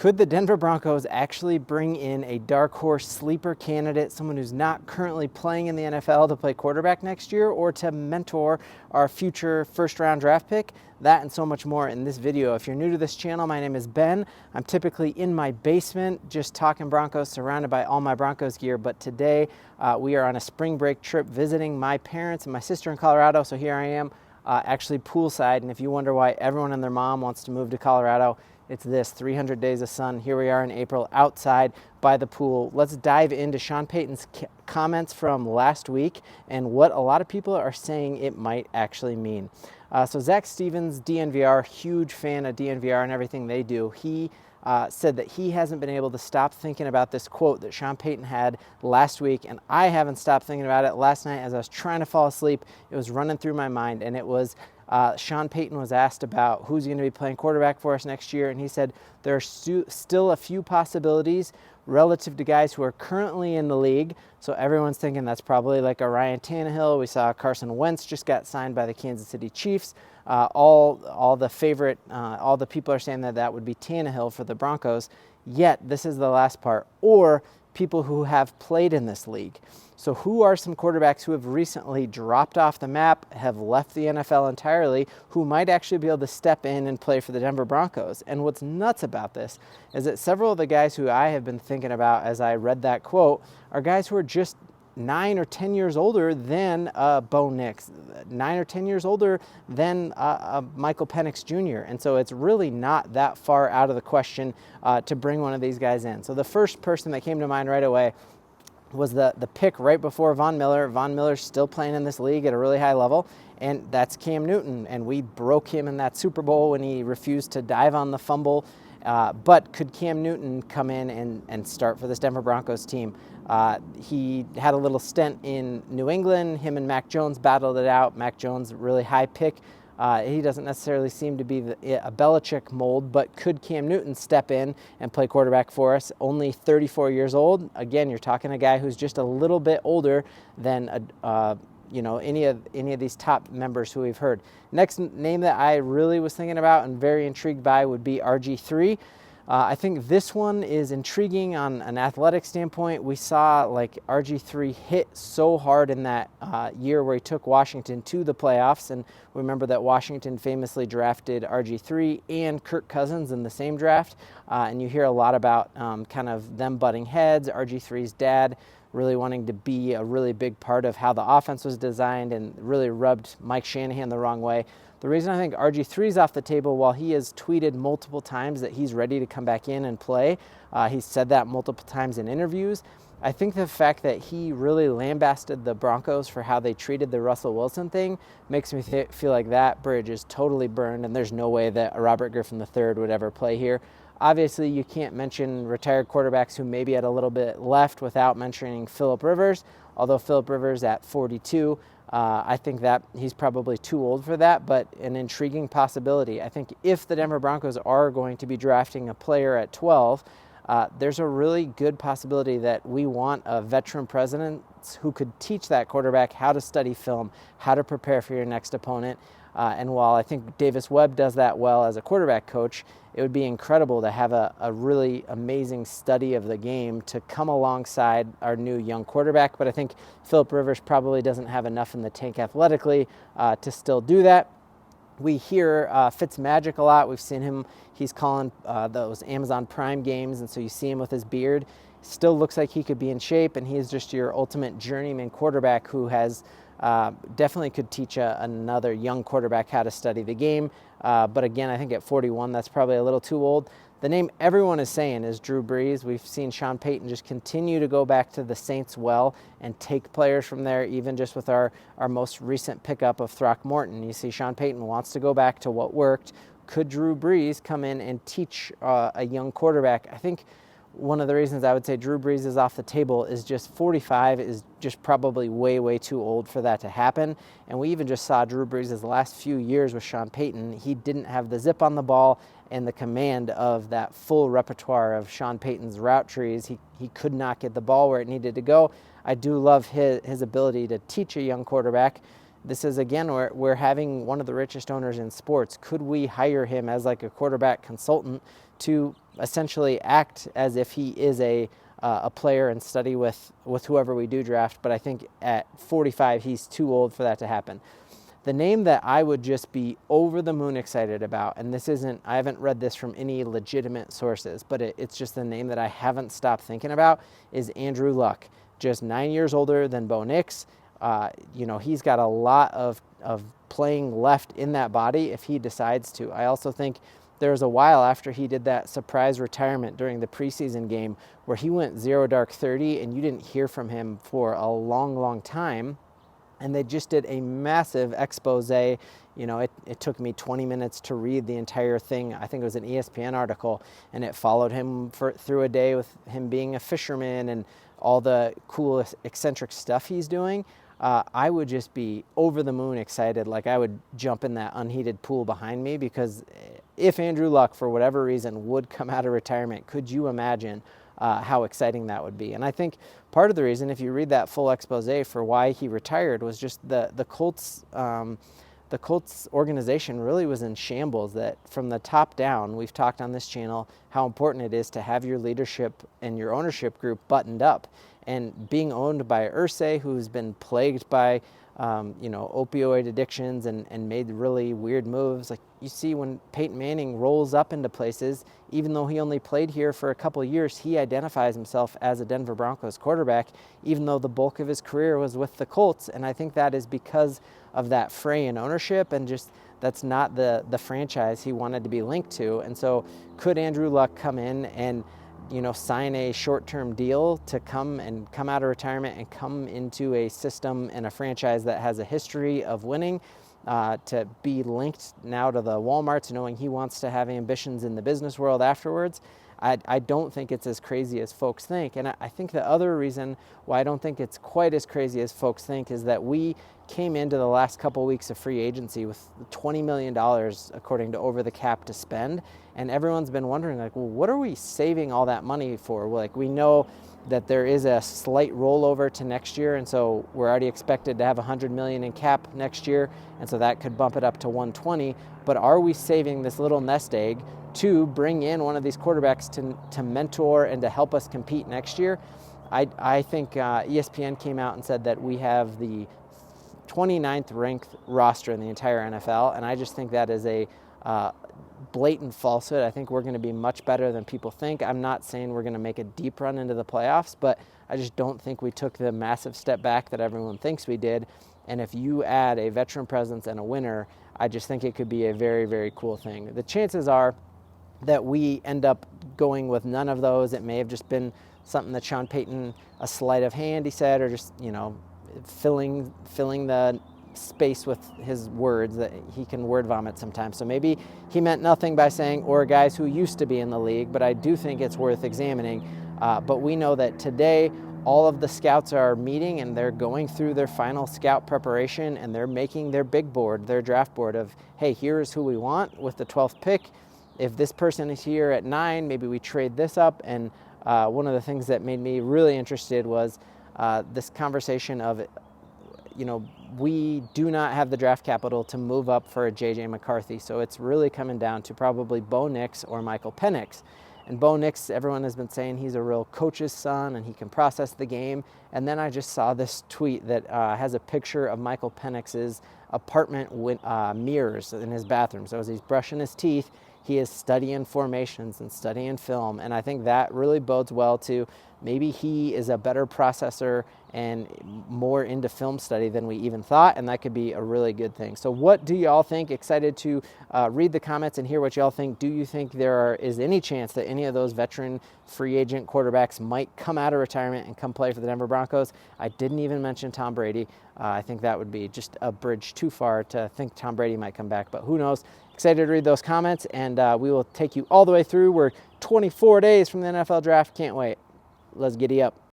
Could the Denver Broncos actually bring in a dark horse sleeper candidate, someone who's not currently playing in the NFL, to play quarterback next year, or to mentor our future first-round draft pick? That and so much more in this video. If you're new to this channel, my name is Ben. I'm typically in my basement just talking Broncos, surrounded by all my Broncos gear, but today we are on a spring break trip visiting my parents and my sister in Colorado, so here I am actually poolside. And if you wonder why everyone and their mom wants to move to Colorado, it's this, 300 days of sun. Here we are in April outside by the pool. Let's dive into Sean Payton's comments from last week and what a lot of people are saying it might actually mean. So Zach Stevens, DNVR, huge fan of DNVR and everything they do. He said that he hasn't been able to stop thinking about this quote that Sean Payton had last week, and I haven't stopped thinking about it. Last night as I was trying to fall asleep, it was running through my mind, and it was Sean Payton was asked about who's going to be playing quarterback for us next year, and he said there are still a few possibilities relative to guys who are currently in the league. So everyone's thinking that's probably like a Ryan Tannehill. We saw Carson Wentz just got signed by the Kansas City Chiefs. All the people are saying that would be Tannehill for the Broncos. Yet this is the last part, or people who have played in this league. So who are some quarterbacks who have recently dropped off the map, have left the NFL entirely, who might actually be able to step in and play for the Denver Broncos? And what's nuts about this is that several of the guys who I have been thinking about as I read that quote are guys who are just 9 or 10 years older than Bo Nix, 9 or 10 years older than Michael Penix Jr. And so it's really not that far out of the question to bring one of these guys in. So the first person that came to mind right away was the pick right before Von Miller. Von Miller's still playing in this league at a really high level, and that's Cam Newton. And we broke him in that Super Bowl when he refused to dive on the fumble. But could Cam Newton come in and start for this Denver Broncos team? He had a little stint in New England. Him and Mac Jones battled it out. Mac Jones, really high pick. He doesn't necessarily seem to be a Belichick mold, but could Cam Newton step in and play quarterback for us? Only 34 years old. Again, you're talking a guy who's just a little bit older than any of these top members who we've heard. Next name that I really was thinking about and very intrigued by would be RG3. I think this one is intriguing on an athletic standpoint. We saw like RG3 hit so hard in that year where he took Washington to the playoffs, and remember that Washington famously drafted RG3 and Kirk Cousins in the same draft, and you hear a lot about kind of them butting heads, RG3's dad really wanting to be a really big part of how the offense was designed and really rubbed Mike Shanahan the wrong way. The reason I think RG3 is off the table, while he has tweeted multiple times that he's ready to come back in and play, he's said that multiple times in interviews. I think the fact that he really lambasted the Broncos for how they treated the Russell Wilson thing makes me feel like that bridge is totally burned, and there's no way that Robert Griffin III would ever play here. Obviously, you can't mention retired quarterbacks who maybe had a little bit left without mentioning Phillip Rivers, although Phillip Rivers at 42, I think that he's probably too old for that, but an intriguing possibility. I think if the Denver Broncos are going to be drafting a player at 12, there's a really good possibility that we want a veteran president who could teach that quarterback how to study film, how to prepare for your next opponent. And while I think Davis Webb does that well as a quarterback coach, it would be incredible to have a really amazing study of the game to come alongside our new young quarterback. But I think Phillip Rivers probably doesn't have enough in the tank athletically to still do that. We hear FitzMagic a lot. We've seen him. He's calling those Amazon Prime games, and so you see him with his beard. Still looks like he could be in shape, and he's just your ultimate journeyman quarterback who has definitely could teach another young quarterback how to study the game. But again, I think at 41, that's probably a little too old. The name everyone is saying is Drew Brees. We've seen Sean Payton just continue to go back to the Saints well and take players from there, even just with our most recent pickup of Throckmorton. You see Sean Payton wants to go back to what worked. Could Drew Brees come in and teach a young quarterback? I think one of the reasons I would say Drew Brees is off the table is just 45 is just probably way, way too old for that to happen. And we even just saw Drew Brees' last few years with Sean Payton. He didn't have the zip on the ball and the command of that full repertoire of Sean Payton's route trees. He could not get the ball where it needed to go. I do love his ability to teach a young quarterback. This is, again, we're having one of the richest owners in sports. Could we hire him as like a quarterback consultant to essentially act as if he is a player and study with whoever we do draft. But I think at 45, he's too old for that to happen. The name that I would just be over the moon excited about, and I haven't read this from any legitimate sources, but it's just the name that I haven't stopped thinking about, is Andrew Luck. Just 9 years older than Bo Nix. He's got a lot of playing left in that body if he decides to. I also think there was a while after he did that surprise retirement during the preseason game where he went 0 dark 30 and you didn't hear from him for a long, long time. And they just did a massive expose. It took me 20 minutes to read the entire thing. I think it was an ESPN article, and it followed him through a day with him being a fisherman and all the cool, eccentric stuff he's doing. I would just be over the moon excited. Like, I would jump in that unheated pool behind me, because if Andrew Luck, for whatever reason, would come out of retirement, could you imagine how exciting that would be? And I think part of the reason, if you read that full expose for why he retired, was just the Colts. The Colts organization really was in shambles. That from the top down, we've talked on this channel how important it is to have your leadership and your ownership group buttoned up. And being owned by Irsay, who's been plagued by opioid addictions and made really weird moves. Like, you see when Peyton Manning rolls up into places, even though he only played here for a couple of years, he identifies himself as a Denver Broncos quarterback, even though the bulk of his career was with the Colts. And I think that is because of that fray in ownership, and just that's not the franchise he wanted to be linked to. And so could Andrew Luck come in and sign a short-term deal to come out of retirement and come into a system and a franchise that has a history of winning, to be linked now to the Walmarts, knowing he wants to have ambitions in the business world afterwards? I don't think it's as crazy as folks think. And I think the other reason why I don't think it's quite as crazy as folks think is that we came into the last couple of weeks of free agency with $20 million, according to Over the Cap, to spend. And everyone's been wondering, like, well, what are we saving all that money for? Like, we know that there is a slight rollover to next year, and so we're already expected to have $100 million in cap next year, and so that could bump it up to 120. But are we saving this little nest egg to bring in one of these quarterbacks to mentor and to help us compete next year? I think ESPN came out and said that we have the 29th ranked roster in the entire NFL, and I just think that is a blatant falsehood. I think we're going to be much better than people think. I'm not saying we're going to make a deep run into the playoffs, but I just don't think we took the massive step back that everyone thinks we did. And if you add a veteran presence and a winner, I just think it could be a very, very cool thing. The chances are that we end up going with none of those. It may have just been something that Sean Payton, a sleight of hand, he said, or just, filling the space with his words, that he can word vomit sometimes. So maybe he meant nothing by saying, or guys who used to be in the league, but I do think it's worth examining. But we know that today all of the scouts are meeting and they're going through their final scout preparation, and they're making their big board, their draft board of, hey, here's who we want with the 12th pick. If this person is here at 9, maybe we trade this up. And one of the things that made me really interested was this conversation of, we do not have the draft capital to move up for a J.J. McCarthy. So it's really coming down to probably Bo Nix or Michael Penix. And Bo Nix, everyone has been saying he's a real coach's son and he can process the game. And then I just saw this tweet that has a picture of Michael Penix's apartment mirrors in his bathroom. So as he's brushing his teeth, he is studying formations and studying film. And I think that really bodes well to maybe he is a better processor and more into film study than we even thought, and that could be a really good thing. So what do y'all think? Excited to read the comments and hear what y'all think. Do you think there is any chance that any of those veteran free agent quarterbacks might come out of retirement and come play for the Denver Broncos? I didn't even mention Tom Brady. I think that would be just a bridge too far to think Tom Brady might come back, but who knows? Excited to read those comments, and we will take you all the way through. We're 24 days from the NFL draft. Can't wait. Let's giddy up.